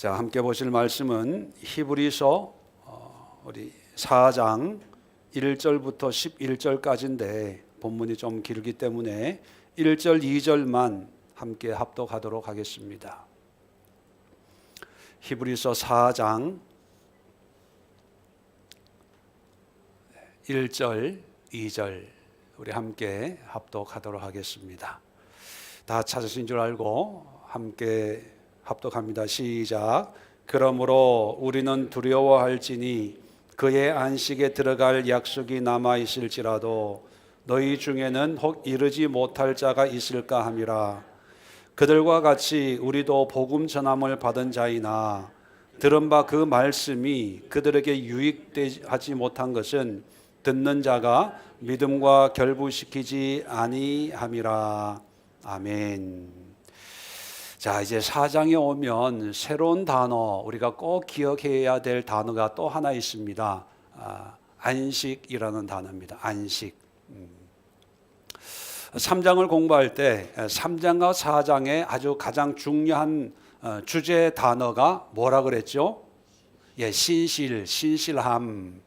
자, 함께 보실 말씀은 히브리서 우리 4장 1절부터 11절까지인데 본문이 좀 길기 때문에 1절, 2절만 함께 합독하도록 하겠습니다. 히브리서 4장 1절, 2절 우리 함께 합독하도록 하겠습니다. 다 찾으신 줄 알고 함께 합독합니다. 시작. 그러므로 우리는 두려워할지니 그의 안식에 들어갈 약속이 남아 있을지라도 너희 중에는 혹 이르지 못할 자가 있을까 함이라. 그들과 같이 우리도 복음 전함을 받은 자이나 들은 바 그 말씀이 그들에게 유익하지 못한 것은 듣는 자가 믿음과 결부시키지 아니함이라. 아멘. 자, 이제 4장에 오면 새로운 단어, 우리가 꼭 기억해야 될 단어가 또 하나 있습니다. 안식이라는 단어입니다. 안식. 3장을 공부할 때 3장과 4장의 아주 가장 중요한 주제 단어가 뭐라 그랬죠? 예, 신실함.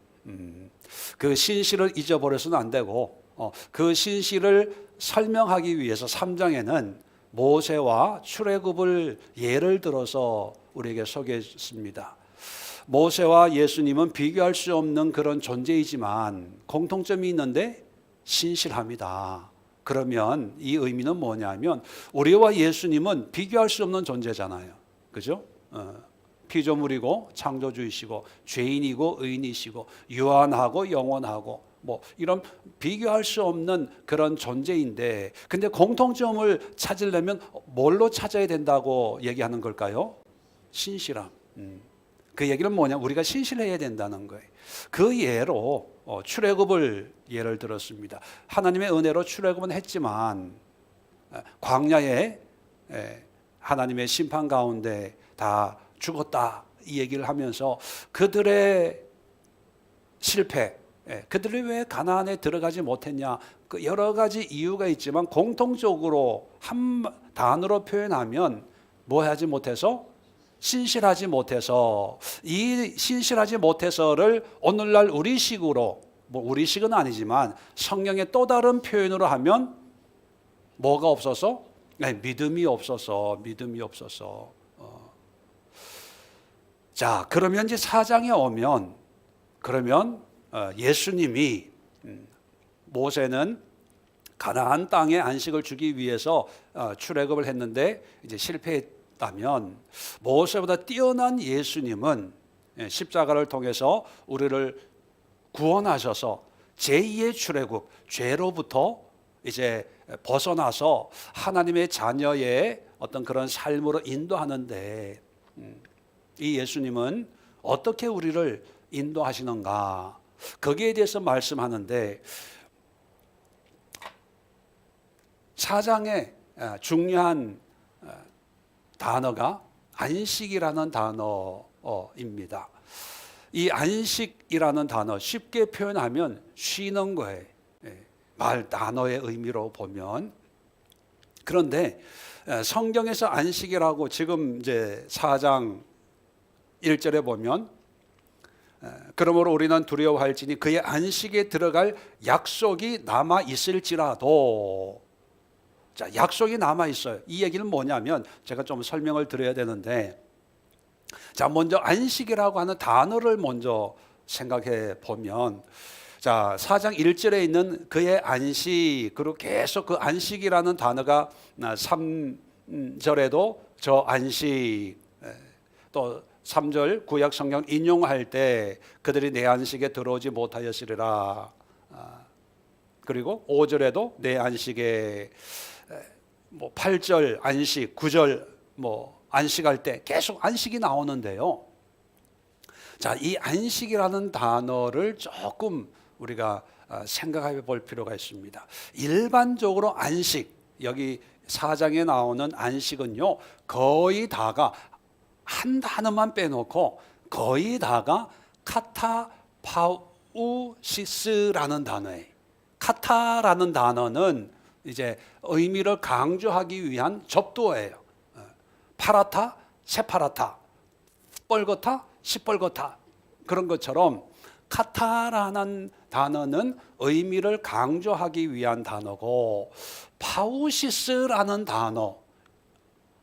그 신실을 잊어버려서는 안 되고 그 신실을 설명하기 위해서 3장에는 모세와 출애굽을 예를 들어서 우리에게 소개했습니다. 모세와 예수님은 비교할 수 없는 그런 존재이지만 공통점이 있는데 신실합니다. 그러면 이 의미는 뭐냐면 우리와 예수님은 비교할 수 없는 존재잖아요. 그죠? 피조물이고 창조주이시고 죄인이고 의인이시고 유한하고 영원하고 뭐 이런 비교할 수 없는 그런 존재인데, 근데 공통점을 찾으려면 뭘로 찾아야 된다고 얘기하는 걸까요? 신실함. 그 얘기는 뭐냐? 우리가 신실해야 된다는 거예요. 그 예로 출애굽을 예를 들었습니다. 하나님의 은혜로 출애굽은 했지만 광야에 하나님의 심판 가운데 다 죽었다 이 얘기를 하면서 그들의 실패, 그들이 왜 가나안에 들어가지 못했냐, 그 여러 가지 이유가 있지만 공통적으로 한 단어로 표현하면 뭐 하지 못해서? 신실하지 못해서. 이 신실하지 못해서를 오늘날 우리식으로, 뭐 우리식은 아니지만 성경의 또 다른 표현으로 하면 뭐가 없어서? 믿음이 없어서. 자, 그러면 이제 4장에 오면 그러면 예수님이 모세는 가나안 땅에 안식을 주기 위해서 출애굽을 했는데 이제 실패했다면 모세보다 뛰어난 예수님은 십자가를 통해서 우리를 구원하셔서 제2의 출애굽, 죄로부터 이제 벗어나서 하나님의 자녀의 어떤 그런 삶으로 인도하는데 이 예수님은 어떻게 우리를 인도하시는가, 거기에 대해서 말씀하는데 4장의 중요한 단어가 안식이라는 단어입니다. 이 안식이라는 단어 쉽게 표현하면 쉬는 거예요. 말 단어의 의미로 보면. 그런데 성경에서 안식이라고 지금 이제 4장 1절에 보면 그러므로 우리는 두려워할지니 그의 안식에 들어갈 약속이 남아 있을지라도. 자, 약속이 남아 있어요. 이 얘기는 뭐냐면 제가 좀 설명을 드려야 되는데, 자, 먼저 안식이라고 하는 단어를 먼저 생각해 보면, 자, 4장 1절에 있는 그의 안식, 그리고 계속 그 안식이라는 단어가 3절에도 저 안식, 또 3절 구약 성경 인용할 때 그들이 내 안식에 들어오지 못하였으리라. 그리고 5절에도 내 안식에, 뭐 8절 안식, 9절 뭐 안식할 때 계속 안식이 나오는데요. 자, 이 안식이라는 단어를 조금 우리가 생각해 볼 필요가 있습니다. 일반적으로 안식, 여기 4장에 나오는 안식은요, 거의 다가 한 단어만 빼놓고 거의 다가 카타파우시스라는 단어예요. 카타라는 단어는 이제 의미를 강조하기 위한 접두어예요. 파라타, 세파라타. 시뻘겋다, 시뻘겋다. 그런 것처럼 카타라는 단어는 의미를 강조하기 위한 단어고, 파우시스라는 단어,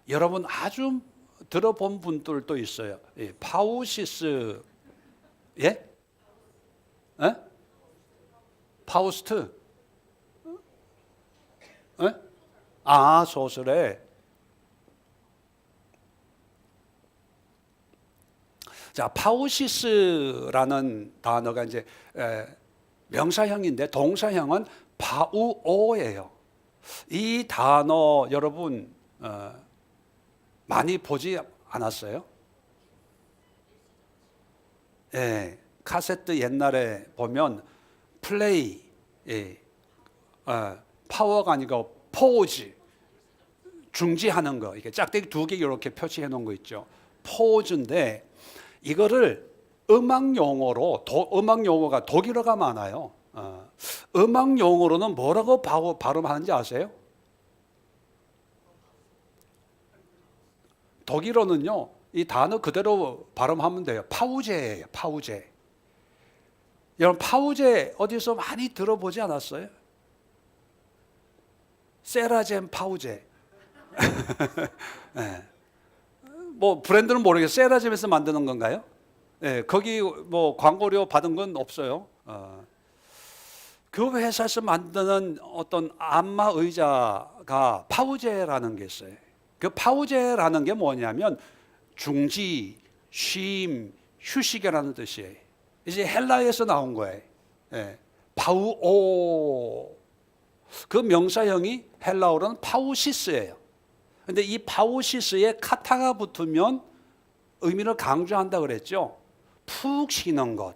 여러분 아주 들어본 분들도 있어요. 예, 파우시스, 예? 예? 파우스트? 예? 아, 소설에. 자, 파우시스라는 단어가 이제 명사형인데 동사형은 파우오예요. 이 단어 여러분 많이 보지 않았어요? 예, 카세트 옛날에 보면 플레이, 예, 파워가 아니고 포즈, 중지하는 거, 이게 짝대기 2개 이렇게 표시해 놓은 거 있죠. 포즈인데 이거를 음악 용어로, 음악 용어가 독일어가 많아요. 음악 용어로는 뭐라고 발음하는지 아세요? 독일어는요, 이 단어 그대로 발음하면 돼요. 파우제예요, 파우제. 여러분, 파우제 어디서 많이 들어보지 않았어요? 세라젬 파우제. 네. 뭐 브랜드는 모르겠어요. 세라젬에서 만드는 건가요? 네, 거기 뭐 광고료 받은 건 없어요. 그 회사에서 만드는 어떤 안마 의자가 파우제라는 게 있어요. 그 파우제라는 게 뭐냐면 중지, 쉼, 휴식이라는 뜻이에요. 이제 헬라에서 나온 거예요. 네. 파우오. 그 명사형이 헬라어로는 파우시스예요. 근데 이 파우시스에 카타가 붙으면 의미를 강조한다 그랬죠. 푹 쉬는 것,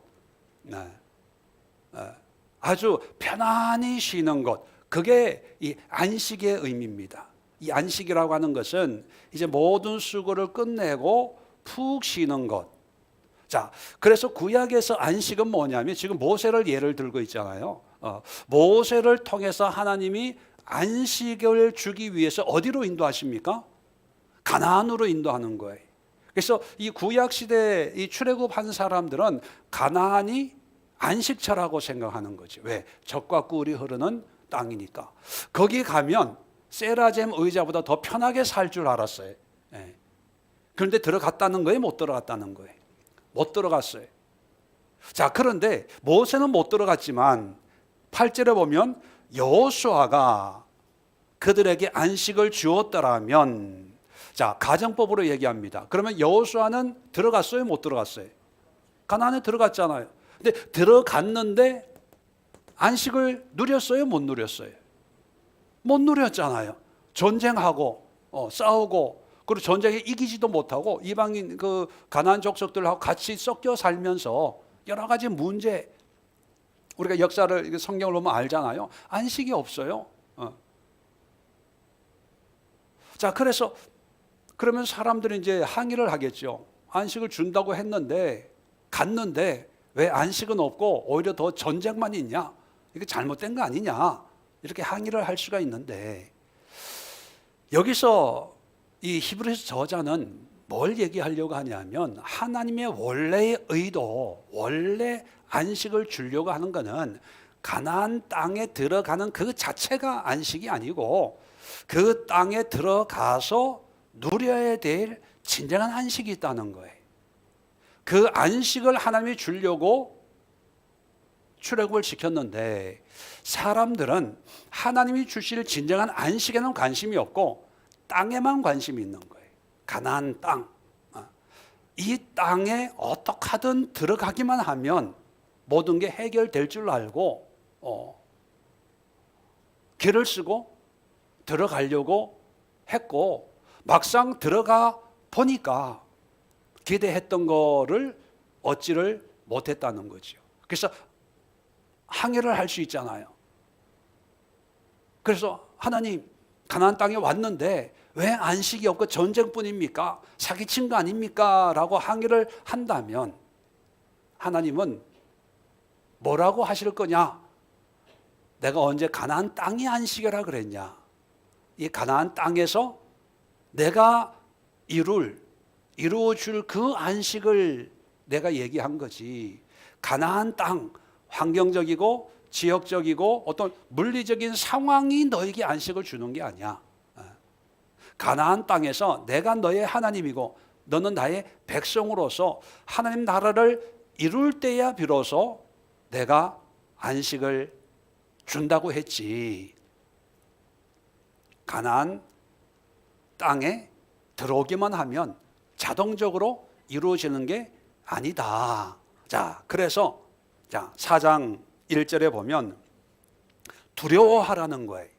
아주 편안히 쉬는 것, 그게 이 안식의 의미입니다. 이 안식이라고 하는 것은 이제 모든 수고를 끝내고 푹 쉬는 것. 자, 그래서 구약에서 안식은 뭐냐면 지금 모세를 예를 들고 있잖아요. 모세를 통해서 하나님이 안식을 주기 위해서 어디로 인도하십니까? 가나안으로 인도하는 거예요. 그래서 이 구약 시대 이 출애굽한 사람들은 가나안이 안식처라고 생각하는 거죠. 왜? 젖과 꿀이 흐르는 땅이니까. 거기 가면 세라젬 의자보다 더 편하게 살 줄 알았어요. 예. 그런데 들어갔다는 거예요? 못 들어갔다는 거예요? 못 들어갔어요. 자, 그런데 모세는 못 들어갔지만 8절에 보면 여호수아가 그들에게 안식을 주었더라면, 자, 가정법으로 얘기합니다. 그러면 여호수아는 들어갔어요? 못 들어갔어요? 가나안에 들어갔잖아요. 근데 들어갔는데 안식을 누렸어요? 못 누렸어요? 못 누렸잖아요. 전쟁하고 싸우고, 그리고 전쟁에 이기지도 못하고 이방인 그 가나안 족속들하고 같이 섞여 살면서 여러 가지 문제, 우리가 역사를 성경을 보면 알잖아요. 안식이 없어요. 자, 그래서 그러면 사람들이 이제 항의를 하겠죠. 안식을 준다고 했는데 갔는데 왜 안식은 없고 오히려 더 전쟁만 있냐? 이게 잘못된 거 아니냐? 이렇게 항의를 할 수가 있는데, 여기서 이 히브리서 저자는 뭘 얘기하려고 하냐면 하나님의 원래의 의도, 원래 안식을 주려고 하는 것은 가나안 땅에 들어가는 그 자체가 안식이 아니고 그 땅에 들어가서 누려야 될 진정한 안식이 있다는 거예요. 그 안식을 하나님이 주려고 출애굽을 시켰는데 사람들은 하나님이 주실 진정한 안식에는 관심이 없고 땅에만 관심이 있는 거예요. 가나안 땅. 이 땅에 어떻게 하든 들어가기만 하면 모든 게 해결될 줄 알고 길을 쓰고 들어가려고 했고, 막상 들어가 보니까 기대했던 거를 얻지를 못했다는 거죠. 그래서 항해를 할 수 있잖아요. 그래서 하나님, 가나안 땅에 왔는데 왜 안식이 없고 전쟁뿐입니까? 사기친 거 아닙니까? 라고 항의를 한다면 하나님은 뭐라고 하실 거냐? 내가 언제 가나안 땅이 안식이라 그랬냐? 이 가나안 땅에서 내가 이룰 이루어 줄 그 안식을 내가 얘기한 거지. 가나안 땅, 환경적이고 지역적이고 어떤 물리적인 상황이 너에게 안식을 주는 게 아니야. 가나안 땅에서 내가 너의 하나님이고 너는 나의 백성으로서 하나님 나라를 이룰 때야 비로소 내가 안식을 준다고 했지. 가나안 땅에 들어오기만 하면 자동적으로 이루어지는 게 아니다. 자, 그래서 4장 1절에 보면 두려워하라는 거예요.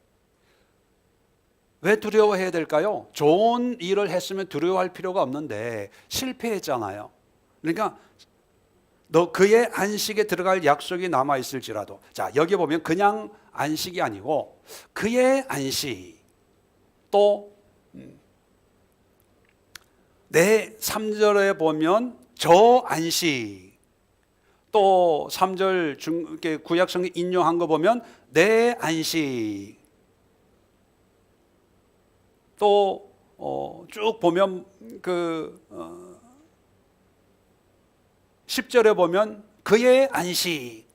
왜 두려워해야 될까요? 좋은 일을 했으면 두려워할 필요가 없는데 실패했잖아요. 그러니까 너 그의 안식에 들어갈 약속이 남아 있을지라도, 자, 여기 보면 그냥 안식이 아니고 그의 안식, 또 내 3절에 보면 저 안식, 또 3절 구약성경 인용한 거 보면 내 안식, 또 쭉 보면 10절에 보면 그의 안식,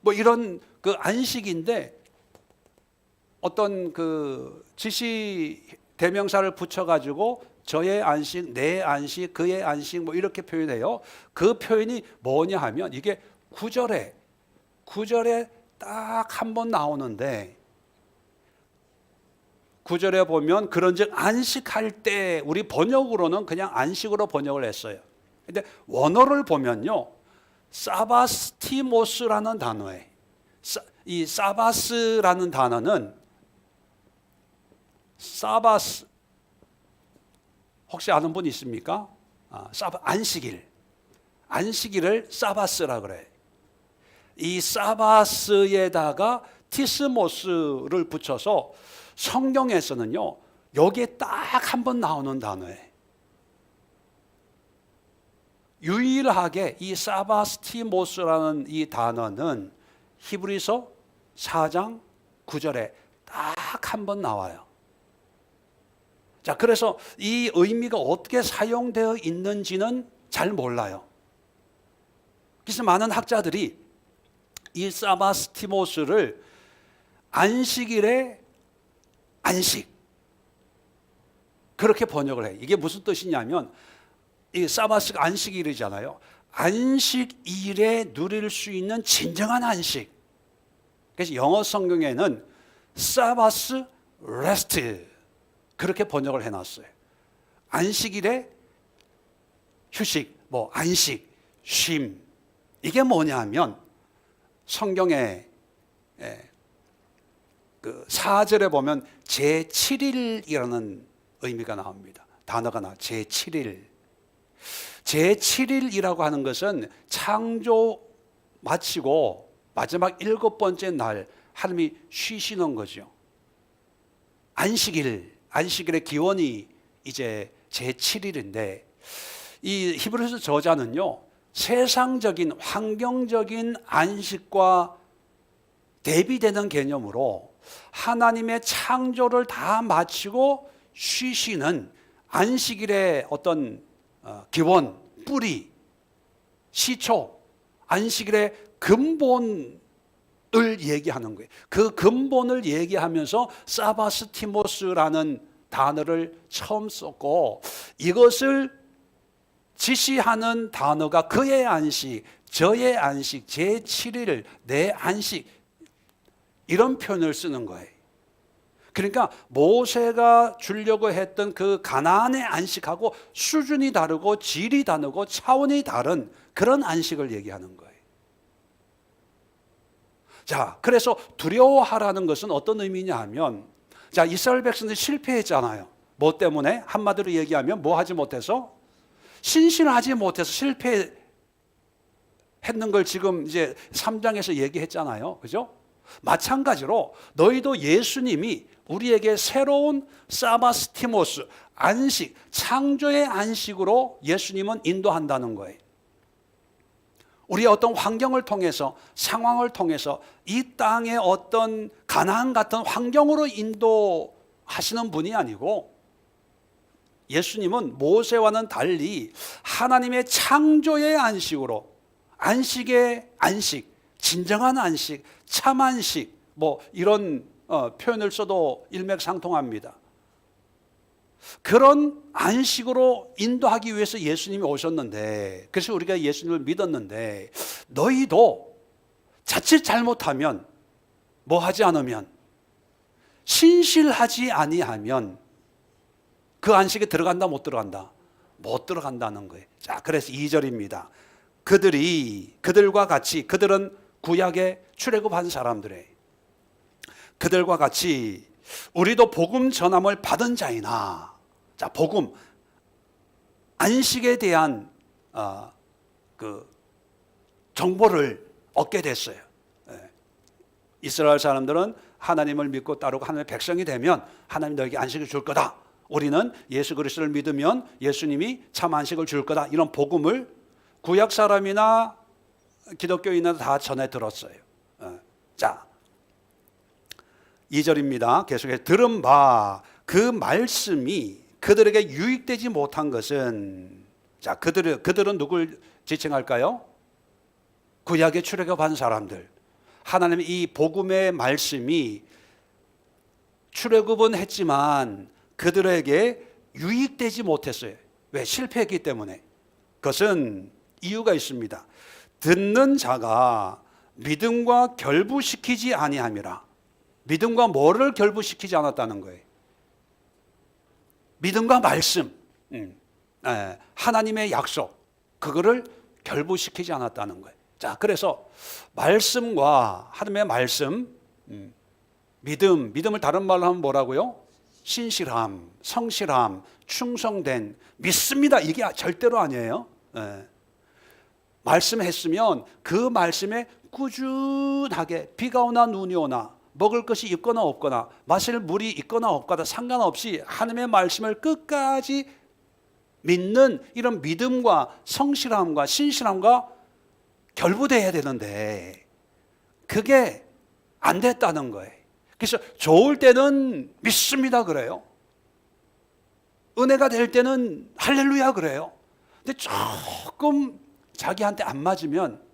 뭐 이런 그 안식인데 어떤 그 지시 대명사를 붙여가지고 저의 안식, 내 안식, 그의 안식 뭐 이렇게 표현해요. 그 표현이 뭐냐 하면 이게 9절에 딱 한 번 나오는데 9절에 보면 그런즉 안식할 때, 우리 번역으로는 그냥 안식으로 번역을 했어요. 근데 원어를 보면요, 사바스티모스라는 단어에, 이 사바스라는 단어는 사바스, 혹시 아는 분 있습니까? 안식일을 사바스라 그래. 이 사바스에다가 티스모스를 붙여서 성경에서는요, 여기에 딱 한 번 나오는 단어예요. 유일하게 이 사바스티모스라는 이 단어는 히브리서 4장 9절에 딱 한 번 나와요. 자, 그래서 이 의미가 어떻게 사용되어 있는지는 잘 몰라요. 그래서 많은 학자들이 이 사바스티모스를 안식일의 안식, 그렇게 번역을 해요. 이게 무슨 뜻이냐면, 이 사바스가 안식일이잖아요. 안식일에 누릴 수 있는 진정한 안식. 그래서 영어 성경에는 사바스 레스트, 그렇게 번역을 해놨어요. 안식일에 휴식, 뭐 안식, 쉼. 이게 뭐냐면 성경에 그 4절에 보면 제7일이라는 의미가 나옵니다. 단어가 나와요. 제7일. 제7일이라고 하는 것은 창조 마치고 마지막 7번째 날 하나님이 쉬시는 거죠. 안식일의 기원이 이제 제7일인데, 이 히브리서 저자는요, 세상적인 환경적인 안식과 대비되는 개념으로 하나님의 창조를 다 마치고 쉬시는 안식일의 어떤 기원, 뿌리, 시초, 안식일의 근본을 얘기하는 거예요. 그 근본을 얘기하면서 사바스티모스라는 단어를 처음 썼고, 이것을 지시하는 단어가 그의 안식, 저의 안식, 제7일, 내 안식, 이런 표현을 쓰는 거예요. 그러니까 모세가 주려고 했던 그 가나안의 안식하고 수준이 다르고 질이 다르고 차원이 다른 그런 안식을 얘기하는 거예요. 자, 그래서 두려워하라는 것은 어떤 의미냐 하면, 자, 이스라엘 백성들이 실패했잖아요. 뭐 때문에? 한마디로 얘기하면 뭐 하지 못해서? 신실하지 못해서 실패했는 걸 지금 이제 3장에서 얘기했잖아요. 그죠? 마찬가지로 너희도 예수님이 우리에게 새로운 사바스티모스, 안식, 창조의 안식으로 예수님은 인도한다는 거예요. 우리의 어떤 환경을 통해서, 상황을 통해서 이 땅의 어떤 가나안 같은 환경으로 인도하시는 분이 아니고, 예수님은 모세와는 달리 하나님의 창조의 안식으로, 안식의 안식, 진정한 안식, 참 안식, 뭐 이런 표현을 써도 일맥상통합니다. 그런 안식으로 인도하기 위해서 예수님이 오셨는데, 그래서 우리가 예수님을 믿었는데, 너희도 자칫 잘못하면, 뭐 하지 않으면, 신실하지 아니하면 그 안식에 들어간다 못 들어간다? 못 들어간다는 거예요. 자, 그래서 2절입니다. 그들과 같이, 그들은 구약에 출애굽한 사람들이에요. 그들과 같이 우리도 복음 전함을 받은 자이나, 자, 복음, 안식에 대한 그 정보를 얻게 됐어요. 이스라엘 사람들은 하나님을 믿고 따르고 하나님의 백성이 되면 하나님 너에게 안식을 줄 거다. 우리는 예수 그리스도를 믿으면 예수님이 참 안식을 줄 거다. 이런 복음을 구약 사람이나 기독교인은 다 전해 들었어요. 자, 2절입니다. 계속해서 들은 바 그 말씀이 그들에게 유익되지 못한 것은, 자, 그들은 누굴 지칭할까요? 구약에 출애굽한 사람들. 하나님의 이 복음의 말씀이 출애굽은 했지만 그들에게 유익되지 못했어요. 왜? 실패했기 때문에. 그것은 이유가 있습니다. 듣는 자가 믿음과 결부시키지 아니함이라. 믿음과 뭐를 결부시키지 않았다는 거예요? 믿음과 말씀, 하나님의 약속, 그거를 결부시키지 않았다는 거예요. 자, 그래서 말씀과 하나님의 말씀, 믿음을 다른 말로 하면 뭐라고요? 신실함, 성실함, 충성된, 믿습니다. 이게 절대로 아니에요. 말씀했으면 그 말씀에 꾸준하게, 비가 오나 눈이 오나, 먹을 것이 있거나 없거나, 마실 물이 있거나 없거나 상관없이 하나님의 말씀을 끝까지 믿는 이런 믿음과 성실함과 신실함과 결부돼야 되는데 그게 안 됐다는 거예요. 그래서 좋을 때는 믿습니다 그래요. 은혜가 될 때는 할렐루야 그래요. 근데 조금 자기한테 안 맞으면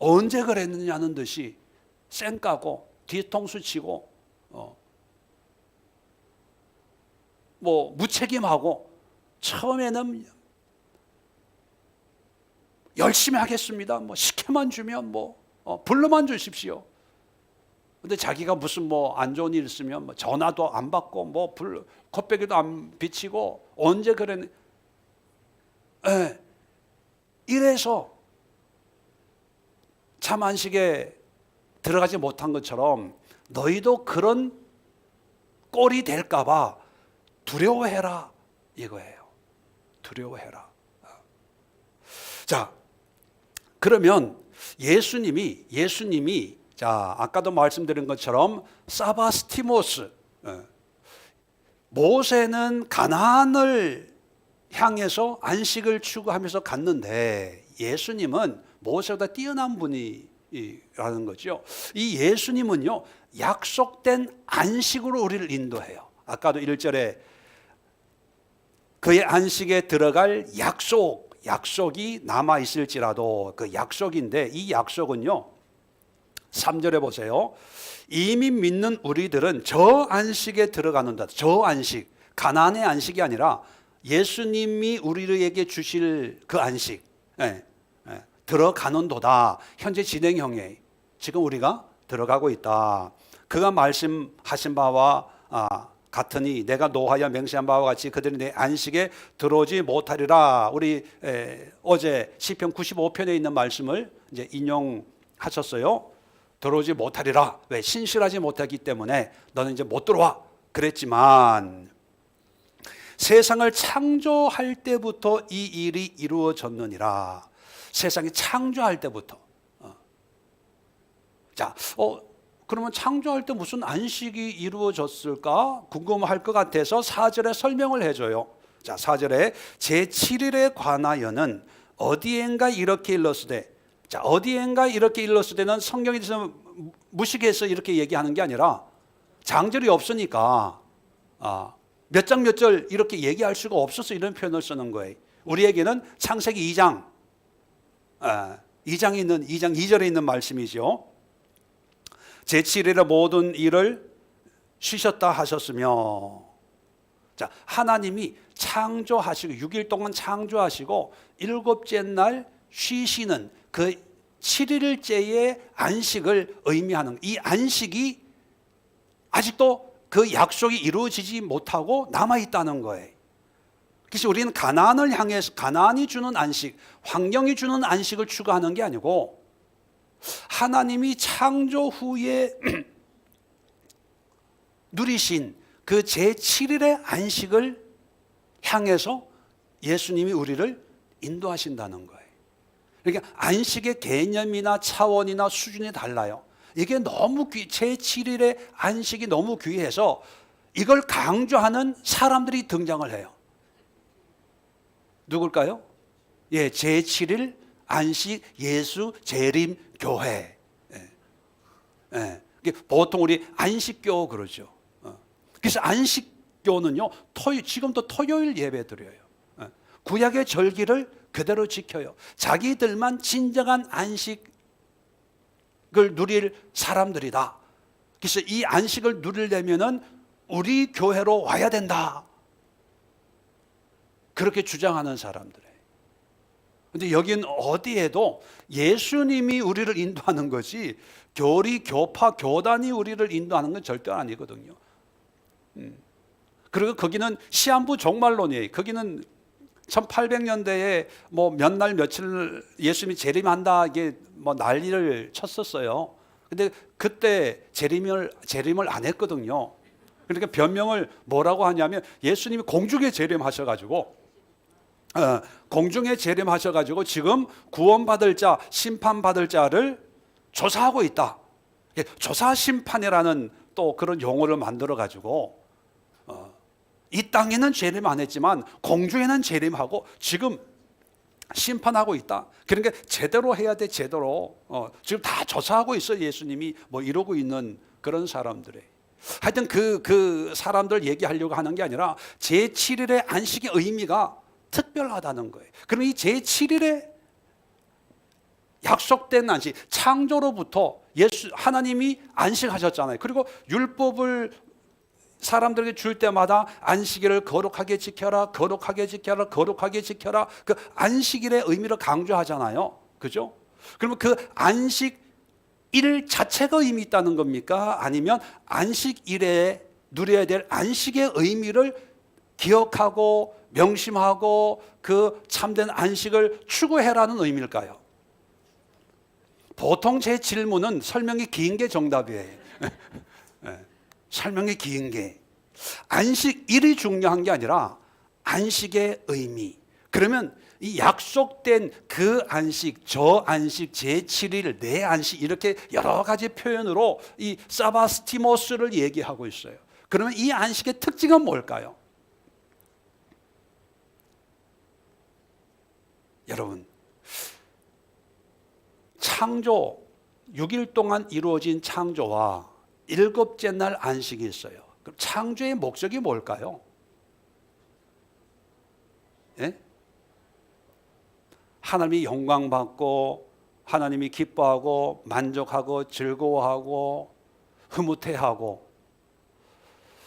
언제 그랬느냐는 듯이 쌩까고 뒤통수 치고 뭐 무책임하고, 처음에는 열심히 하겠습니다. 뭐 시켜만 주면 불러만 주십시오. 근데 자기가 무슨 안 좋은 일 있으면 전화도 안 받고 컵배기도 안 비치고 언제 그랬느? 이래서 참 안식에 들어가지 못한 것처럼 너희도 그런 꼴이 될까 봐 두려워해라 이거예요. 두려워해라. 자, 그러면 예수님이 자, 아까도 말씀드린 것처럼 사바스티모스, 모세는 가나안을 향해서 안식을 추구하면서 갔는데 예수님은 모세보다 뛰어난 분이라는 거죠. 이 예수님은요, 약속된 안식으로 우리를 인도해요. 아까도 1절에 그의 안식에 들어갈 약속이 남아 있을지라도 그 약속인데, 이 약속은요 3절에 보세요. 이미 믿는 우리들은 저 안식에 들어가는다. 저 안식, 가나안의 안식이 아니라 예수님이 우리에게 주실 그 안식, 들어가는도다. 현재 진행형에 지금 우리가 들어가고 있다. 그가 말씀하신 바와 같으니 내가 노하여 맹세한 바와 같이 그들이 내 안식에 들어오지 못하리라. 우리 어제 시편 95편에 있는 말씀을 이제 인용하셨어요. 들어오지 못하리라. 왜? 신실하지 못하기 때문에 너는 이제 못 들어와 그랬지만, 세상을 창조할 때부터 이 일이 이루어졌느니라. 세상이 창조할 때부터. 자, 그러면 창조할 때 무슨 안식이 이루어졌을까 궁금할 것 같아서 4절에 설명을 해줘요. 자, 4절에 제7일에 관하여는 어디엔가 이렇게 일렀으되, 자, 어디엔가 이렇게 일렀으되는 성경에 대해서 무식해서 이렇게 얘기하는 게 아니라 장절이 없으니까 몇 장 몇 절 이렇게 얘기할 수가 없어서 이런 표현을 쓰는 거예요. 우리에게는 창세기 2장 2장에 있는 2장 2절에 있는 말씀이죠. 제7일에 모든 일을 쉬셨다 하셨으며, 자, 하나님이 창조하시고 6일 동안 창조하시고 일곱째 날 쉬시는 그 7일째의 안식을 의미하는, 이 안식이 아직도 그 약속이 이루어지지 못하고 남아있다는 거예요. 그래서 우리는 가나안을 향해서 가나안이 주는 안식, 환경이 주는 안식을 추구하는 게 아니고 하나님이 창조 후에 누리신 그 제7일의 안식을 향해서 예수님이 우리를 인도하신다는 거예요. 그러니까 안식의 개념이나 차원이나 수준이 달라요. 이게 너무 제7일의 안식이 너무 귀해서 이걸 강조하는 사람들이 등장을 해요. 누굴까요? 예, 제7일 안식 예수 재림 교회. 예. 보통 우리 안식교 그러죠. 그래서 안식교는요, 지금도 토요일 예배 드려요. 구약의 절기를 그대로 지켜요. 자기들만 진정한 안식을 누릴 사람들이다. 그래서 이 안식을 누리려면은 우리 교회로 와야 된다. 그렇게 주장하는 사람들이에요. 근데 여긴 어디에도 예수님이 우리를 인도하는 것이 교리, 교파, 교단이 우리를 인도하는 건 절대 아니거든요. 그리고 거기는 시한부 종말론이에요. 거기는 1800년대에 뭐 몇 날 며칠 예수님이 재림한다 이게 뭐 난리를 쳤었어요. 근데 그때 재림을 안 했거든요. 그러니까 변명을 뭐라고 하냐면 예수님이 공중에 재림하셔가지고 공중에 재림하셔가지고 지금 구원받을 자, 심판받을 자를 조사하고 있다. 조사 심판이라는 또 그런 용어를 만들어가지고 이 땅에는 재림 안 했지만 공중에는 재림하고 지금 심판하고 있다. 그러니까 제대로 해야 돼, 제대로. 지금 다 조사하고 있어 예수님이 뭐 이러고 있는 그런 사람들이. 하여튼 그 사람들 얘기하려고 하는 게 아니라 제7일의 안식의 의미가 특별하다는 거예요. 그럼 이 제7일에 약속된 안식, 창조로부터 하나님이 안식하셨잖아요. 그리고 율법을 사람들에게 줄 때마다 안식일을 거룩하게 지켜라, 거룩하게 지켜라, 거룩하게 지켜라. 그 안식일의 의미를 강조하잖아요. 그죠? 그러면 그 안식일 자체가 의미 있다는 겁니까? 아니면 안식일에 누려야 될 안식의 의미를 기억하고 명심하고 그 참된 안식을 추구해라는 의미일까요? 보통 제 질문은 설명이 긴 게 정답이에요. 설명이 긴 게 안식일이 중요한 게 아니라 안식의 의미. 그러면 이 약속된 그 안식, 저 안식, 제7일, 내 안식 이렇게 여러 가지 표현으로 이 사바스티모스를 얘기하고 있어요. 그러면 이 안식의 특징은 뭘까요? 여러분, 창조 6일 동안 이루어진 창조와 일곱째 날 안식이 있어요. 그럼 창조의 목적이 뭘까요? 예? 하나님이 영광 받고 하나님이 기뻐하고 만족하고 즐거워하고 흐뭇해하고,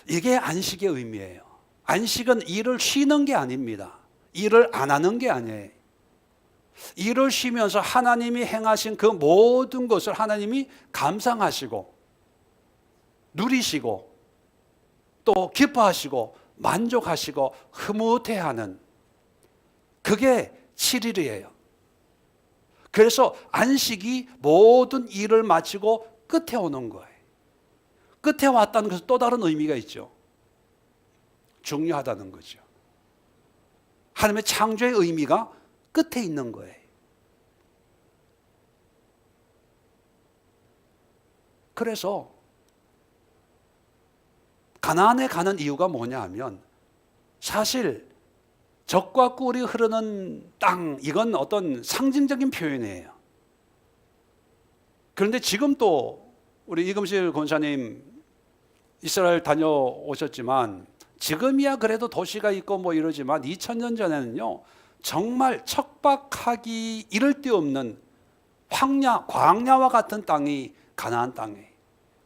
이게 안식의 의미예요. 안식은 일을 쉬는 게 아닙니다. 일을 안 하는 게 아니에요. 일을 쉬면서 하나님이 행하신 그 모든 것을 하나님이 감상하시고 누리시고 또 기뻐하시고 만족하시고 흐뭇해하는, 그게 7일이에요. 그래서 안식이 모든 일을 마치고 끝에 오는 거예요. 끝에 왔다는 것은 또 다른 의미가 있죠. 중요하다는 거죠. 하나님의 창조의 의미가 끝에 있는 거예요. 그래서 가나안에 가는 이유가 뭐냐 하면, 사실 젖과 꿀이 흐르는 땅, 이건 어떤 상징적인 표현이에요. 그런데 지금 또 우리 이금실 권사님 이스라엘 다녀오셨지만 지금이야 그래도 도시가 있고 뭐 이러지만 2000년 전에는요, 정말 척박하기 이를 데 없는 황야, 광야와 같은 땅이 가나안 땅이에요.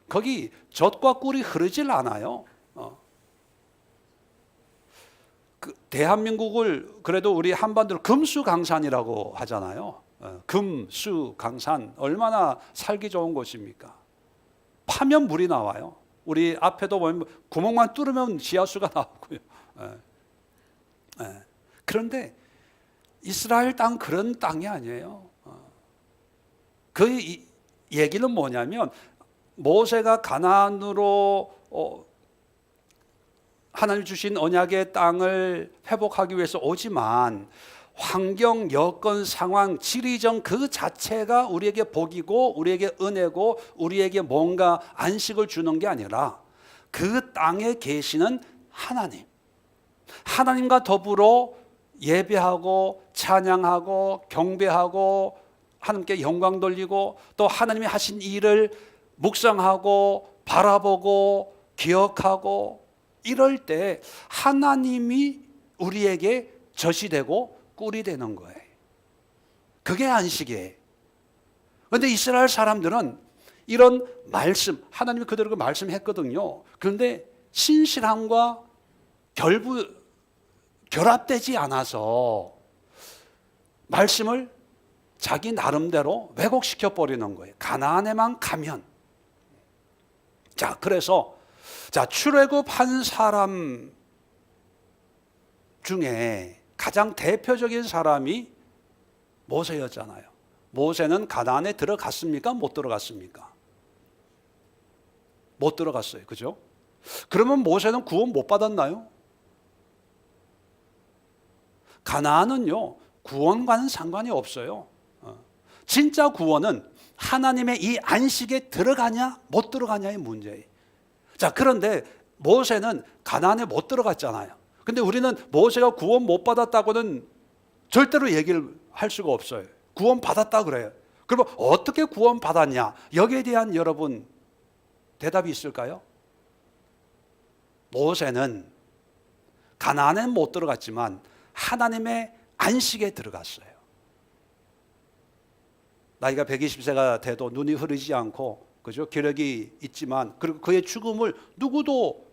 거기 젖과 꿀이 흐르질 않아요. 대한민국을 그래도 우리 한반도를 금수강산이라고 하잖아요. 금수강산, 얼마나 살기 좋은 곳입니까? 파면 물이 나와요. 우리 앞에도 보면 구멍만 뚫으면 지하수가 나오고요. 그런데 이스라엘 땅 그런 땅이 아니에요. 그 얘기는 뭐냐면, 모세가 가나안으로 하나님 주신 언약의 땅을 회복하기 위해서 오지만, 환경, 여건, 상황, 지리정 그 자체가 우리에게 복이고 우리에게 은혜고 우리에게 뭔가 안식을 주는 게 아니라, 그 땅에 계시는 하나님, 하나님과 더불어 예배하고 찬양하고 경배하고 하나님께 영광 돌리고, 또 하나님이 하신 일을 묵상하고 바라보고 기억하고, 이럴 때 하나님이 우리에게 젖이 되고 꿀이 되는 거예요. 그게 안식이에요. 그런데 이스라엘 사람들은 이런 말씀, 하나님이 그대로 그 말씀했거든요. 그런데 신실함과 결합되지 않아서 말씀을 자기 나름대로 왜곡시켜 버리는 거예요. 가나안에만 가면. 그래서 출애굽한 사람 중에 가장 대표적인 사람이 모세였잖아요. 모세는 가나안에 들어갔습니까? 못 들어갔습니까? 못 들어갔어요. 그죠? 그러면 모세는 구원 못 받았나요? 가나안은요, 구원과는 상관이 없어요. 진짜 구원은 하나님의 이 안식에 들어가냐 못 들어가냐의 문제예요. 그런데 모세는 가나안에 못 들어갔잖아요. 근데 우리는 모세가 구원 못 받았다고는 절대로 얘기를 할 수가 없어요. 구원 받았다 그래요. 그러면 어떻게 구원 받았냐? 여기에 대한 여러분 대답이 있을까요? 모세는 가나안에는 못 들어갔지만 하나님의 안식에 들어갔어요. 나이가 120세가 돼도 눈이 흐리지 않고, 그죠? 기력이 있지만, 그리고 그의 죽음을 누구도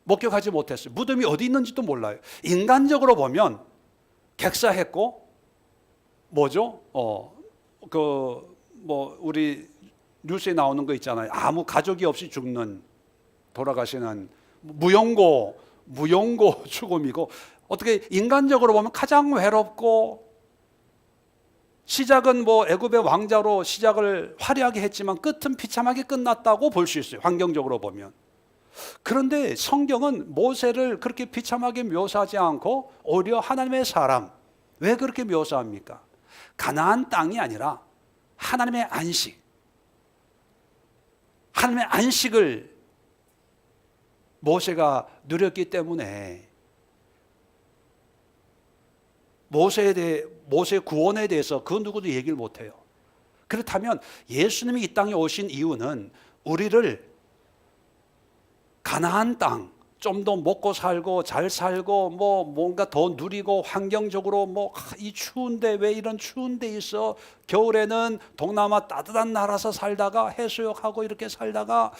목격하지 못했어요. 무덤이 어디 있는지도 몰라요. 인간적으로 보면 객사했고, 뭐죠? 우리 뉴스에 나오는 거 있잖아요. 아무 가족이 없이 죽는, 돌아가시는 무용고 죽음이고, 어떻게 인간적으로 보면 가장 외롭고, 시작은 애굽의 왕자로 시작을 화려하게 했지만 끝은 비참하게 끝났다고 볼 수 있어요. 환경적으로 보면. 그런데 성경은 모세를 그렇게 비참하게 묘사하지 않고 오히려 하나님의 사람, 왜 그렇게 묘사합니까? 가나안 땅이 아니라 하나님의 안식, 하나님의 안식을 모세가 누렸기 때문에 모세의 구원에 대해서 그 누구도 얘기를 못해요. 그렇다면 예수님이 이 땅에 오신 이유는 우리를 가나안 땅, 좀 더 먹고 살고 잘 살고 뭔가 더 누리고, 환경적으로 이 추운데 왜 이런 추운 데 있어? 겨울에는 동남아 따뜻한 나라에서 살다가 해수욕하고 이렇게 살다가,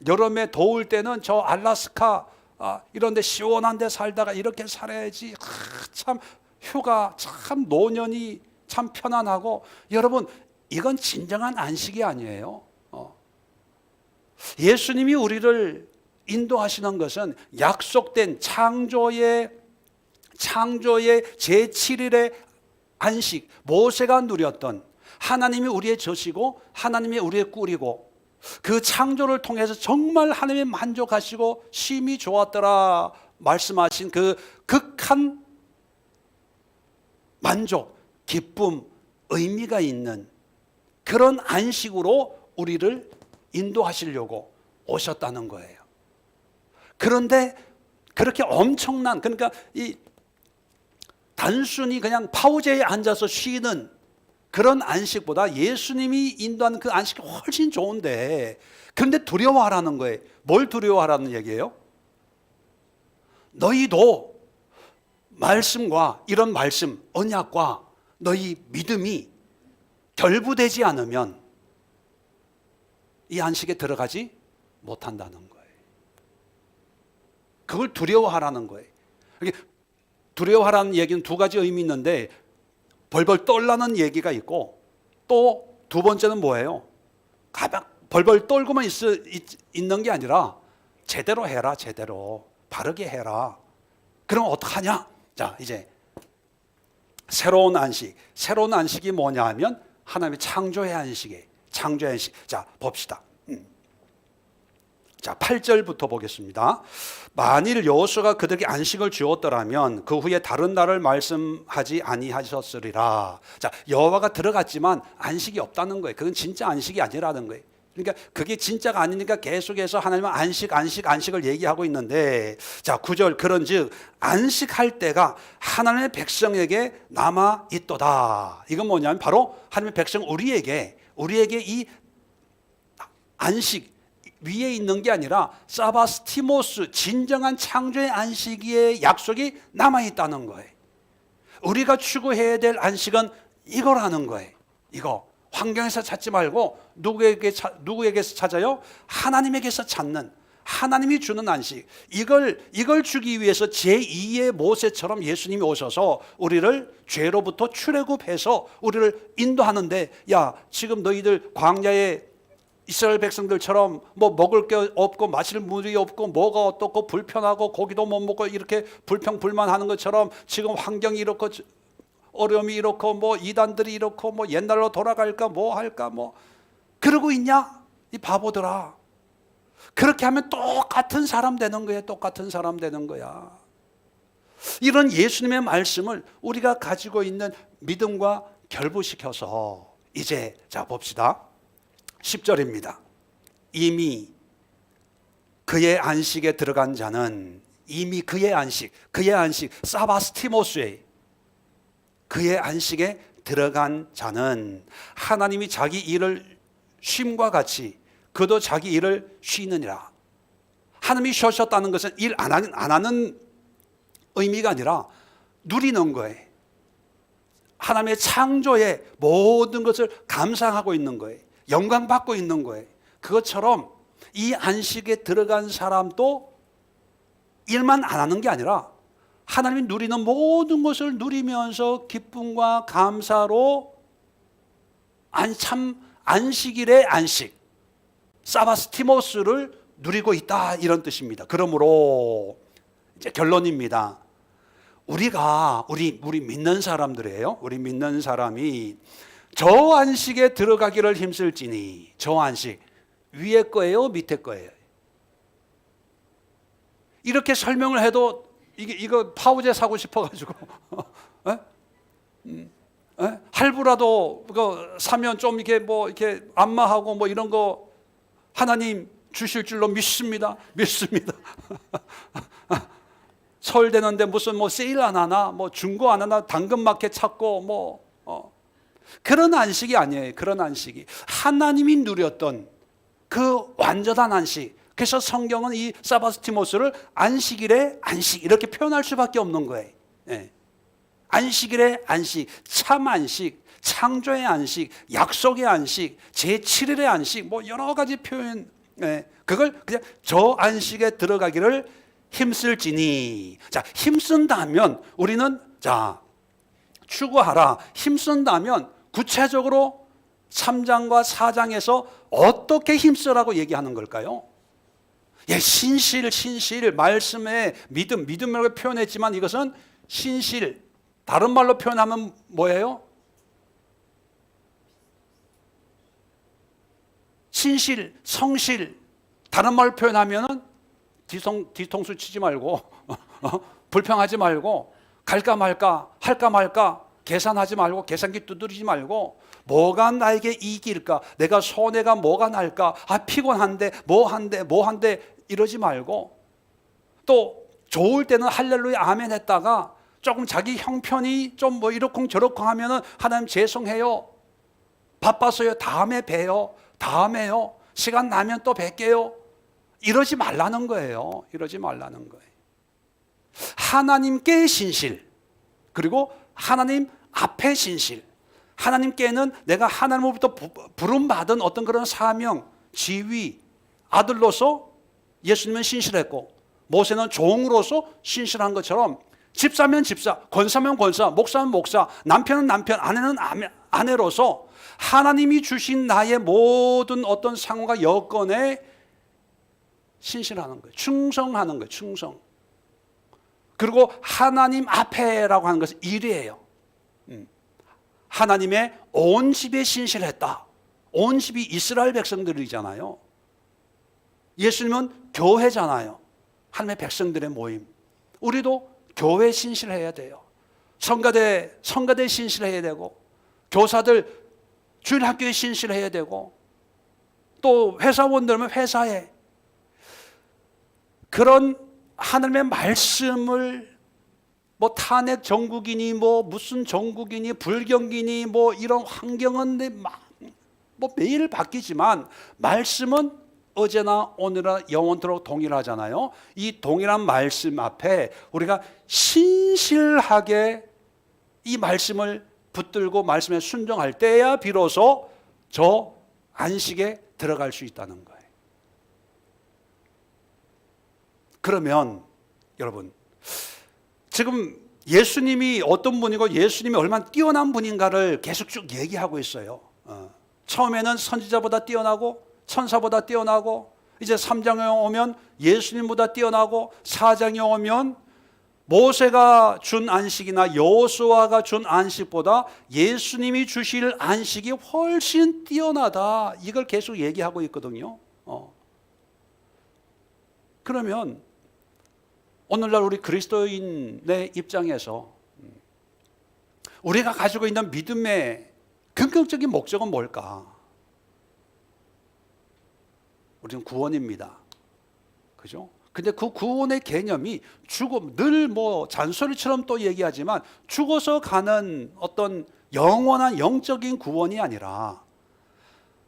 여름에 더울 때는 저 알래스카 이런 데 시원한 데 살다가 이렇게 살아야지. 참 휴가, 참 노년이 참 편안하고. 여러분, 이건 진정한 안식이 아니에요. 예수님이 우리를 인도하시는 것은 약속된 창조의 제7일의 안식, 모세가 누렸던, 하나님이 우리의 젖이고 하나님이 우리의 꿀이고, 그 창조를 통해서 정말 하나님이 만족하시고 심히 좋았더라 말씀하신 그 극한 만족, 기쁨, 의미가 있는 그런 안식으로 우리를 인도하시려고 오셨다는 거예요. 그런데 그렇게 엄청난, 그러니까 단순히 그냥 파우제에 앉아서 쉬는 그런 안식보다 예수님이 인도하는 그 안식이 훨씬 좋은데, 그런데 두려워하라는 거예요. 뭘 두려워하라는 얘기예요? 너희도 말씀과 이런 말씀, 언약과 너희 믿음이 결부되지 않으면 이 안식에 들어가지 못한다는 거예요. 그걸 두려워하라는 거예요. 두려워하라는 얘기는 두 가지 의미 있는데 벌벌 떨라는 얘기가 있고 또 두 번째는 뭐예요? 가방 벌벌 떨고만 있는 게 아니라 제대로 해라, 제대로 바르게 해라. 그럼 어떡하냐? 자, 이제 새로운 안식이 뭐냐 하면 하나님의 창조의 안식이에요. 창조의 안식. 자, 봅시다. 자, 8절부터 보겠습니다. 만일 여호수아가 그들에게 안식을 주었더라면 그 후에 다른 날을 말씀하지 아니하셨으리라. 자, 여호와가 들어갔지만 안식이 없다는 거예요. 그건 진짜 안식이 아니라는 거예요. 그러니까 그게 진짜가 아니니까 계속해서 하나님은 안식을 얘기하고 있는데, 자, 9절 그런즉 안식할 때가 하나님의 백성에게 남아 있도다. 이건 뭐냐면 바로 하나님의 백성 우리에게 이 안식 위에 있는 게 아니라 사바스티모스, 진정한 창조의 안식의 약속이 남아 있다는 거예요. 우리가 추구해야 될 안식은 이거라는 거예요. 이거 환경에서 찾지 말고 누구에게서 찾아요? 하나님에게서 찾는, 하나님이 주는 안식. 이걸 주기 위해서 제2의 모세처럼 예수님이 오셔서 우리를 죄로부터 출애굽해서 우리를 인도하는데, 야, 지금 너희들 광야에 이스라엘 백성들처럼 뭐 먹을 게 없고 마실 물이 없고 뭐가 어떻고 불편하고 고기도 못 먹고 이렇게 불평불만하는 것처럼 지금 환경이 이렇고 어려움이 이렇고 뭐 이단들이 이렇고 뭐 옛날로 돌아갈까 뭐 할까 뭐 그러고 있냐? 이 바보들아. 그렇게 하면 똑같은 사람 되는 거야. 똑같은 사람 되는 거야. 이런 예수님의 말씀을 우리가 가지고 있는 믿음과 결부시켜서 이제 자 봅시다. 10절입니다. 이미 그의 안식에 들어간 자는 이미 그의 안식 사바스티모스의 그의 안식에 들어간 자는 하나님이 자기 일을 쉼과 같이 그도 자기 일을 쉬느니라. 하나님이 쉬셨다는 것은 일 안 하는 의미가 아니라 누리는 거예요. 하나님의 창조의 모든 것을 감상하고 있는 거예요. 영광 받고 있는 거예요. 그것처럼 이 안식에 들어간 사람도 일만 안 하는 게 아니라 하나님이 누리는 모든 것을 누리면서 기쁨과 감사로 참 안식일의 안식, 사바스티모스를 누리고 있다, 이런 뜻입니다. 그러므로 이제 결론입니다. 우리 믿는 사람들이에요. 우리 믿는 사람이 저 안식에 들어가기를 힘쓸지니, 저 안식 위에 거예요, 밑에 거예요? 이렇게 설명을 해도 이거 파우제 사고 싶어가지고 할부라도 그거 사면 좀 이렇게 안마하고 뭐 이런 거 하나님 주실 줄로 믿습니다. 설 되는데 무슨 뭐 세일 안 하나, 뭐 중고 안 하나, 당근마켓 찾고 그런 안식이 아니에요. 그런 안식이 하나님이 누렸던 그 완전한 안식. 그래서 성경은 이 사바스티모스를 안식일의 안식 이렇게 표현할 수밖에 없는 거예요. 예. 안식일의 안식, 참 안식, 창조의 안식, 약속의 안식, 제7일의 안식, 뭐 여러 가지 표현. 예. 그걸 그냥 저 안식에 들어가기를 힘쓸지니. 자, 힘쓴다면 우리는 자 추구하라. 힘쓴다면 구체적으로 3장과 4장에서 어떻게 힘쓰라고 얘기하는 걸까요? 예, 신실, 말씀의 믿음이라고 표현했지만 이것은 신실, 다른 말로 표현하면 뭐예요? 신실, 성실, 다른 말로 표현하면은 뒤통수 치지 말고 불평하지 말고 갈까 말까 할까 말까 계산하지 말고 계산기 두드리지 말고 뭐가 나에게 이길까, 내가 손해가 뭐가 날까, 피곤한데 뭐한데 이러지 말고, 또 좋을 때는 할렐루야 아멘 했다가 조금 자기 형편이 좀 뭐 이렇쿵 저렇쿵 하면은 하나님 죄송해요, 바빠서요, 다음에 봬요, 다음에요, 시간 나면 또 뵐게요, 이러지 말라는 거예요. 이러지 말라는 거예요. 하나님께 신실, 그리고 하나님 앞에 신실. 하나님께는 내가 하나님으로부터 부름받은 어떤 그런 사명, 지위, 아들로서 예수님은 신실했고, 모세는 종으로서 신실한 것처럼 집사면 집사, 권사면 권사, 목사면 목사, 남편은 남편, 아내는 아내로서 하나님이 주신 나의 모든 어떤 상황과 여건에 신실하는 거예요. 충성하는 거예요. 충성. 그리고 하나님 앞에라고 하는 것은 일이에요. 하나님의 온 집에 신실했다. 온 집이 이스라엘 백성들이잖아요. 예수님은 교회잖아요. 하나님의 백성들의 모임. 우리도 교회 신실해야 돼요. 성가대 신실해야 되고, 교사들 주일학교에 신실해야 되고, 또 회사원들은 회사에. 그런 하나님의 말씀을 뭐 탄핵 정국이니 뭐 무슨 정국이니 불경기니 뭐 이런 환경은 뭐 매일 바뀌지만 말씀은 어제나 오늘나 영원토록 동일하잖아요. 이 동일한 말씀 앞에 우리가 신실하게 이 말씀을 붙들고 말씀에 순종할 때야 비로소 저 안식에 들어갈 수 있다는 거예요. 그러면 여러분, 지금 예수님이 어떤 분이고 예수님이 얼마나 뛰어난 분인가를 계속 쭉 얘기하고 있어요. 처음에는 선지자보다 뛰어나고 천사보다 뛰어나고, 이제 3장에 오면 예수님보다 뛰어나고, 4장에 오면 모세가 준 안식이나 여호수아가 준 안식보다 예수님이 주실 안식이 훨씬 뛰어나다. 이걸 계속 얘기하고 있거든요. 그러면 오늘날 우리 그리스도인의 입장에서 우리가 가지고 있는 믿음의 근본적인 목적은 뭘까? 우리는 구원입니다. 그죠? 근데 그 구원의 개념이 죽음, 늘 뭐 잔소리처럼 또 얘기하지만 죽어서 가는 어떤 영원한 영적인 구원이 아니라,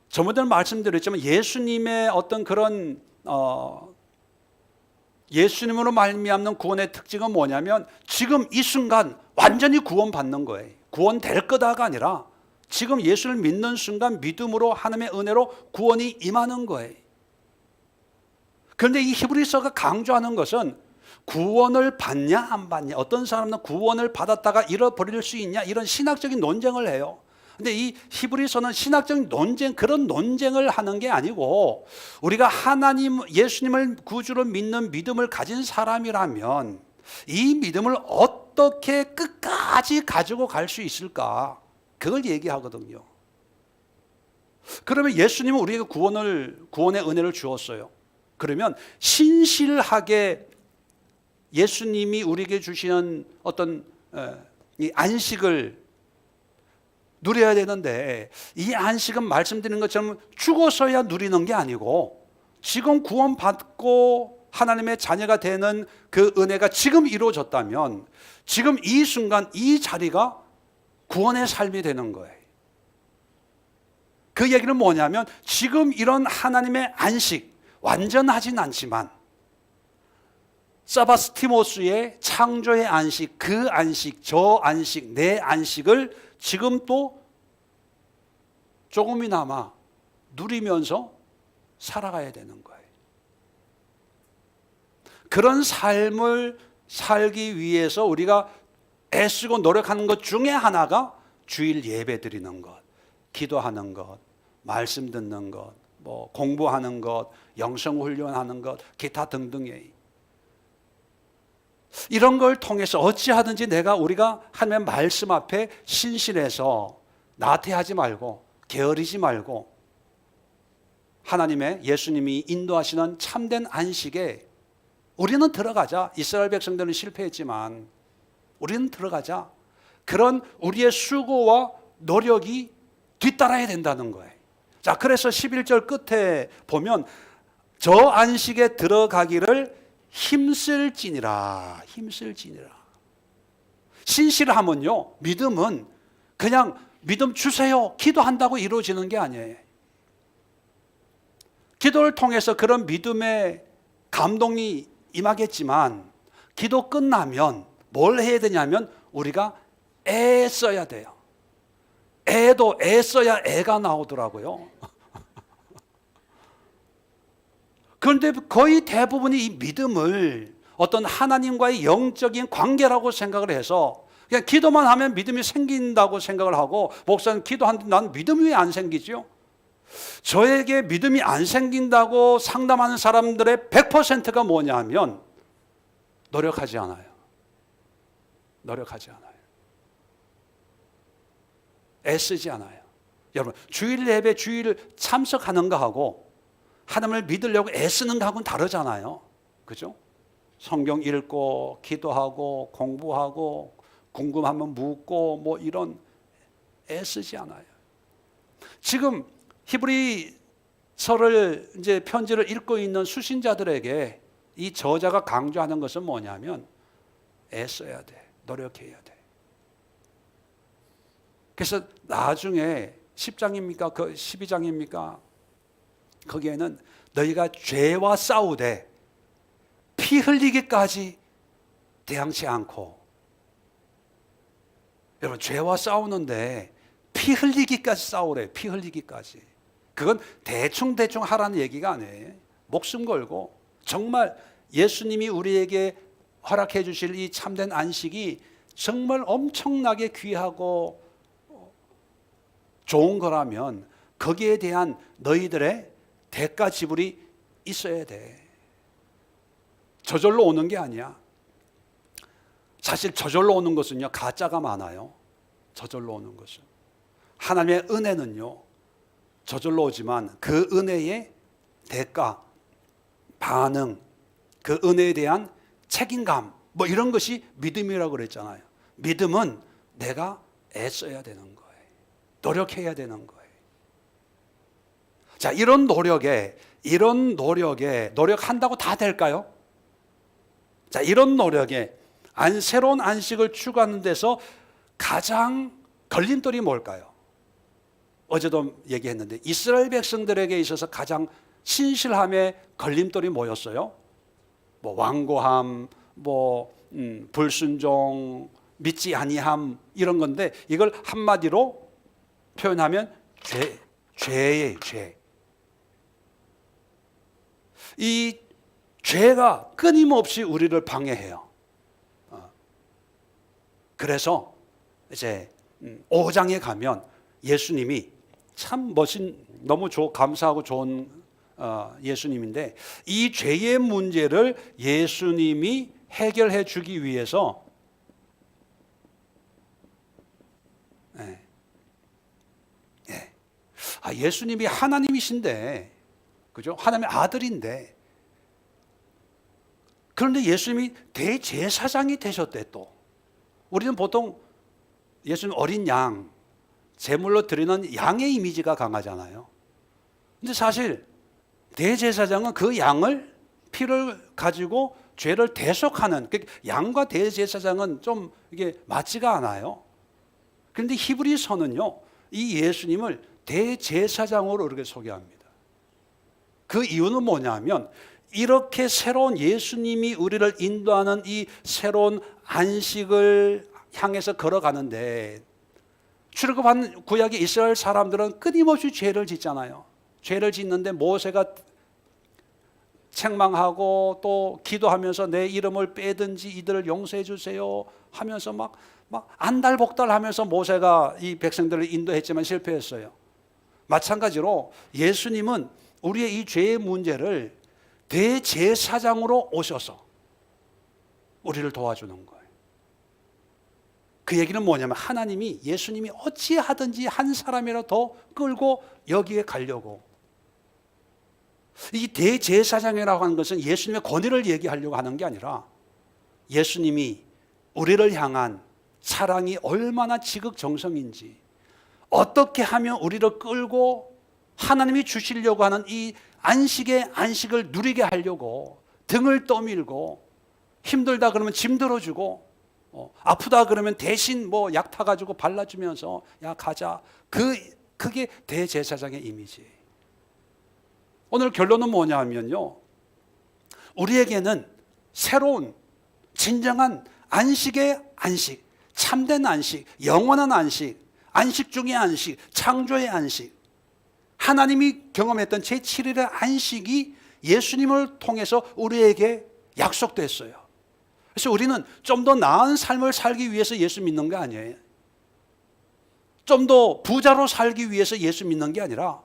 저번에 말씀드렸지만 예수님의 어떤 그런 예수님으로 말미암는 구원의 특징은 뭐냐면 지금 이 순간 완전히 구원받는 거예요. 구원될 거다가 아니라 지금 예수를 믿는 순간 믿음으로 하나님의 은혜로 구원이 임하는 거예요. 그런데 이 히브리서가 강조하는 것은 구원을 받냐 안 받냐, 어떤 사람은 구원을 받았다가 잃어버릴 수 있냐, 이런 신학적인 논쟁을 해요. 근데 이 히브리서는 신학적인 논쟁, 그런 논쟁을 하는 게 아니고, 우리가 하나님, 예수님을 구주로 믿는 믿음을 가진 사람이라면 이 믿음을 어떻게 끝까지 가지고 갈 수 있을까, 그걸 얘기하거든요. 그러면 예수님은 우리에게 구원의 은혜를 주었어요. 그러면 신실하게 예수님이 우리에게 주시는 어떤 이 안식을 누려야 되는데, 이 안식은 말씀드린 것처럼 죽어서야 누리는 게 아니고 지금 구원받고 하나님의 자녀가 되는 그 은혜가 지금 이루어졌다면 지금 이 순간 이 자리가 구원의 삶이 되는 거예요. 그 얘기는 뭐냐면 지금 이런 하나님의 안식, 완전하진 않지만 사바스티모스의 창조의 안식, 그 안식, 저 안식, 내 안식을 지금 또 조금이나마 누리면서 살아가야 되는 거예요. 그런 삶을 살기 위해서 우리가 애쓰고 노력하는 것 중에 하나가 주일 예배 드리는 것, 기도하는 것, 말씀 듣는 것, 뭐 공부하는 것, 영성 훈련하는 것, 기타 등등이에요. 이런 걸 통해서 어찌하든지 우리가 하나님의 말씀 앞에 신실해서 나태하지 말고 게으르지 말고 하나님의, 예수님이 인도하시는 참된 안식에 우리는 들어가자. 이스라엘 백성들은 실패했지만 우리는 들어가자. 그런 우리의 수고와 노력이 뒤따라야 된다는 거예요. 자, 그래서 11절 끝에 보면 저 안식에 들어가기를 힘쓸지니라. 신실하면요, 믿음은 그냥 믿음 주세요, 기도한다고 이루어지는 게 아니에요. 기도를 통해서 그런 믿음의 감동이 임하겠지만 기도 끝나면 뭘 해야 되냐면 우리가 애 써야 돼요. 애도 애 써야 애가 나오더라고요. 그런데 거의 대부분이 이 믿음을 어떤 하나님과의 영적인 관계라고 생각을 해서 그냥 기도만 하면 믿음이 생긴다고 생각을 하고, 목사님 기도하는데 난 믿음이 왜 안 생기죠? 저에게 믿음이 안 생긴다고 상담하는 사람들의 100%가 뭐냐 하면 노력하지 않아요. 노력하지 않아요. 애쓰지 않아요. 여러분, 주일 예배 주일 참석하는 거하고 하나님을 믿으려고 애쓰는 거하고는 다르잖아요. 그죠? 성경 읽고 기도하고 공부하고 궁금하면 묻고 뭐 이런 애쓰지 않아요. 지금 히브리서를 이제 편지를 읽고 있는 수신자들에게 이 저자가 강조하는 것은 뭐냐면 애써야 돼. 노력해야 돼. 그래서 나중에 10장입니까? 12장입니까? 거기에는 너희가 죄와 싸우되 피 흘리기까지 대항치 않고, 여러분 죄와 싸우는데 피 흘리기까지 싸우래. 피 흘리기까지. 그건 대충 하라는 얘기가 아니에요. 목숨 걸고 정말 예수님이 우리에게 허락해 주실 이 참된 안식이 정말 엄청나게 귀하고 좋은 거라면 거기에 대한 너희들의 대가 지불이 있어야 돼. 저절로 오는 게 아니야. 사실 저절로 오는 것은요, 가짜가 많아요. 저절로 오는 것은. 하나님의 은혜는요, 저절로 오지만 그 은혜의 대가, 반응, 그 은혜에 대한 책임감, 뭐 이런 것이 믿음이라고 그랬잖아요. 믿음은 내가 애써야 되는 거예요. 노력해야 되는 거예요. 자, 이런 노력에 노력한다고 다 될까요? 자, 이런 노력에 새로운 안식을 추구하는 데서 가장 걸림돌이 뭘까요? 어제도 얘기했는데 이스라엘 백성들에게 있어서 가장 신실함의 걸림돌이 뭐였어요? 뭐 왕고함, 불순종, 믿지 아니함, 이런 건데 이걸 한마디로 표현하면 죄예요, 죄. 이 죄가 끊임없이 우리를 방해해요. 그래서 이제 5장에 가면 예수님이 참 너무 감사하고 좋은 예수님인데, 이 죄의 문제를 예수님이 해결해 주기 위해서 예수님이 하나님이신데, 그죠? 하나님의 아들인데, 그런데 예수님이 대제사장이 되셨대. 또 우리는 보통 예수님 어린 양, 제물로 드리는 양의 이미지가 강하잖아요. 근데 사실 대제사장은 그 양을, 피를 가지고 죄를 대속하는, 양과 대제사장은 좀 이게 맞지가 않아요. 그런데 히브리서는요, 이 예수님을 대제사장으로 이렇게 소개합니다. 그 이유는 뭐냐면 이렇게 새로운 예수님이 우리를 인도하는 이 새로운 안식을 향해서 걸어가는데, 출애굽한 구약의 이스라엘 사람들은 끊임없이 죄를 짓잖아요. 죄를 짓는데 모세가 책망하고 또 기도하면서 내 이름을 빼든지 이들을 용서해 주세요 하면서 막 안달복달하면서 모세가 이 백성들을 인도했지만 실패했어요. 마찬가지로 예수님은 우리의 이 죄의 문제를 대제사장으로 오셔서 우리를 도와주는 거예요. 그 얘기는 뭐냐면 하나님이, 예수님이 어찌하든지 한 사람이라도 더 끌고 여기에 가려고, 이 대제사장이라고 하는 것은 예수님의 권위를 얘기하려고 하는 게 아니라 예수님이 우리를 향한 사랑이 얼마나 지극정성인지, 어떻게 하면 우리를 끌고 하나님이 주시려고 하는 이 안식을 누리게 하려고 등을 떠밀고, 힘들다 그러면 짐 들어주고, 아프다 그러면 대신 약 타가지고 발라주면서 야 가자. 그게 대제사장의 이미지. 오늘 결론은 뭐냐면요, 우리에게는 새로운 진정한 안식의 안식, 참된 안식, 영원한 안식, 안식 중의 안식, 창조의 안식, 하나님이 경험했던 제7일의 안식이 예수님을 통해서 우리에게 약속됐어요. 그래서 우리는 좀 더 나은 삶을 살기 위해서 예수 믿는 거 아니에요. 좀 더 부자로 살기 위해서 예수 믿는 게 아니라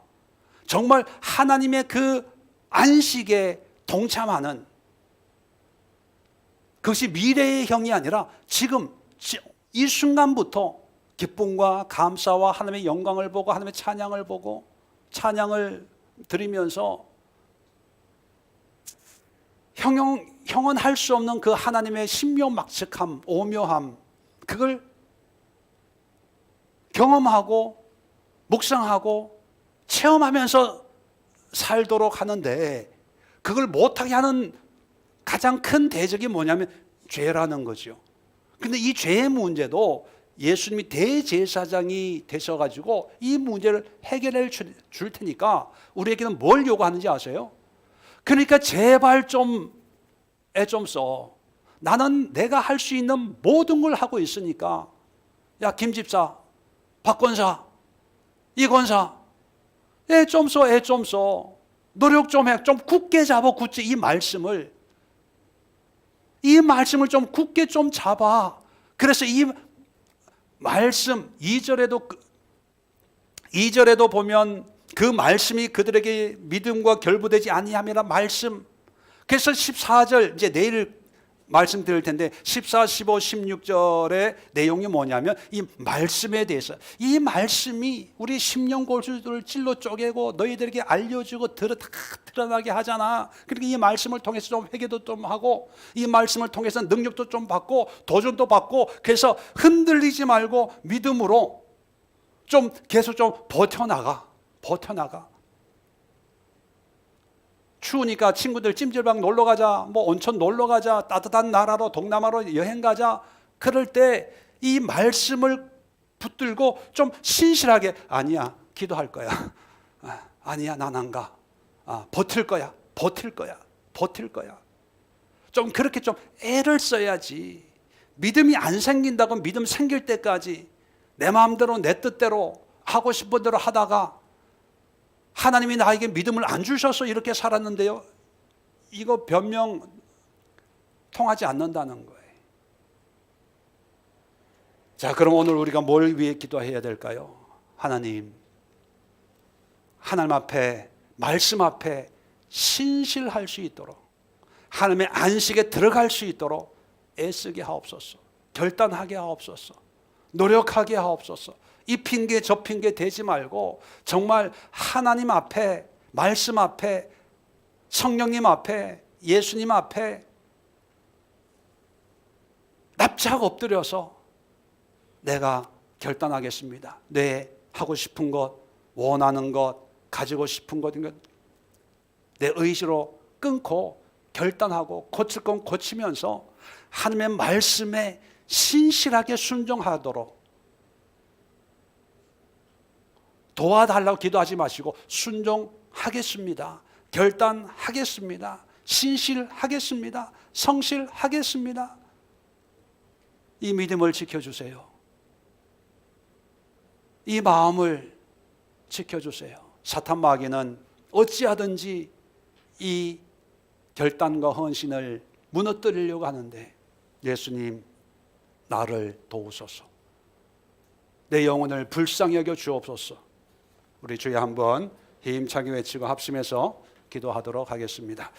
정말 하나님의 그 안식에 동참하는, 그것이 미래의 형이 아니라 지금 이 순간부터 기쁨과 감사와 하나님의 영광을 보고 하나님의 찬양을 보고 찬양을 드리면서 형언할 수 없는 그 하나님의 신묘막측함, 오묘함, 그걸 경험하고 묵상하고 체험하면서 살도록 하는데, 그걸 못하게 하는 가장 큰 대적이 뭐냐면 죄라는 거죠. 근데 이 죄의 문제도 예수님이 대제사장이 되셔가지고 이 문제를 해결해 줄 테니까 우리에게는 뭘 요구하는지 아세요? 그러니까 제발 좀 애 좀 써. 나는 내가 할 수 있는 모든 걸 하고 있으니까, 야 김 집사, 박 권사, 이 권사, 애 좀 써, 애 좀 써. 노력 좀 해. 좀 굳게 잡아, 굳게 이 말씀을 좀 굳게 좀 잡아. 그래서 이 말씀 2절에도 보면 그 말씀이 그들에게 믿음과 결부되지 아니함이라 말씀. 그래서 14절, 이제 내일 말씀드릴 텐데 14, 15, 16절의 내용이 뭐냐면 이 말씀에 대해서, 이 말씀이 우리 심령골수들을 찔러 쪼개고 너희들에게 알려주고 드러나게 하잖아. 그러니까 이 말씀을 통해서 좀 회개도 좀 하고 이 말씀을 통해서 능력도 좀 받고 도전도 받고, 그래서 흔들리지 말고 믿음으로 좀 계속 좀 버텨나가. 추우니까 친구들 찜질방 놀러 가자, 뭐 온천 놀러 가자, 따뜻한 나라로 동남아로 여행 가자. 그럴 때 이 말씀을 붙들고 좀 신실하게, 아니야 기도할 거야, 아니야 난 안 가, 버틸 거야. 좀 그렇게 좀 애를 써야지. 믿음이 안 생긴다고 믿음 생길 때까지 내 마음대로 내 뜻대로 하고 싶은 대로 하다가 하나님이 나에게 믿음을 안 주셔서 이렇게 살았는데요, 이거 변명 통하지 않는다는 거예요. 자, 그럼 오늘 우리가 뭘 위해 기도해야 될까요? 하나님 앞에, 말씀 앞에 신실할 수 있도록, 하나님의 안식에 들어갈 수 있도록 애쓰게 하옵소서. 결단하게 하옵소서. 노력하게 하옵소서. 이 핑계 저 핑계 대지 말고 정말 하나님 앞에, 말씀 앞에, 성령님 앞에, 예수님 앞에 납작 엎드려서 내가 결단하겠습니다. 내 하고 싶은 것, 원하는 것, 가지고 싶은 것, 내 의지로 끊고 결단하고 고칠 건 고치면서 하나님의 말씀에 신실하게 순종하도록, 도와달라고 기도하지 마시고 순종하겠습니다, 결단하겠습니다, 신실하겠습니다, 성실하겠습니다. 이 믿음을 지켜주세요. 이 마음을 지켜주세요. 사탄 마귀는 어찌하든지 이 결단과 헌신을 무너뜨리려고 하는데, 예수님 나를 도우소서. 내 영혼을 불쌍히 여겨 주옵소서. 우리 주여 한번 힘차게 외치고 합심해서 기도하도록 하겠습니다.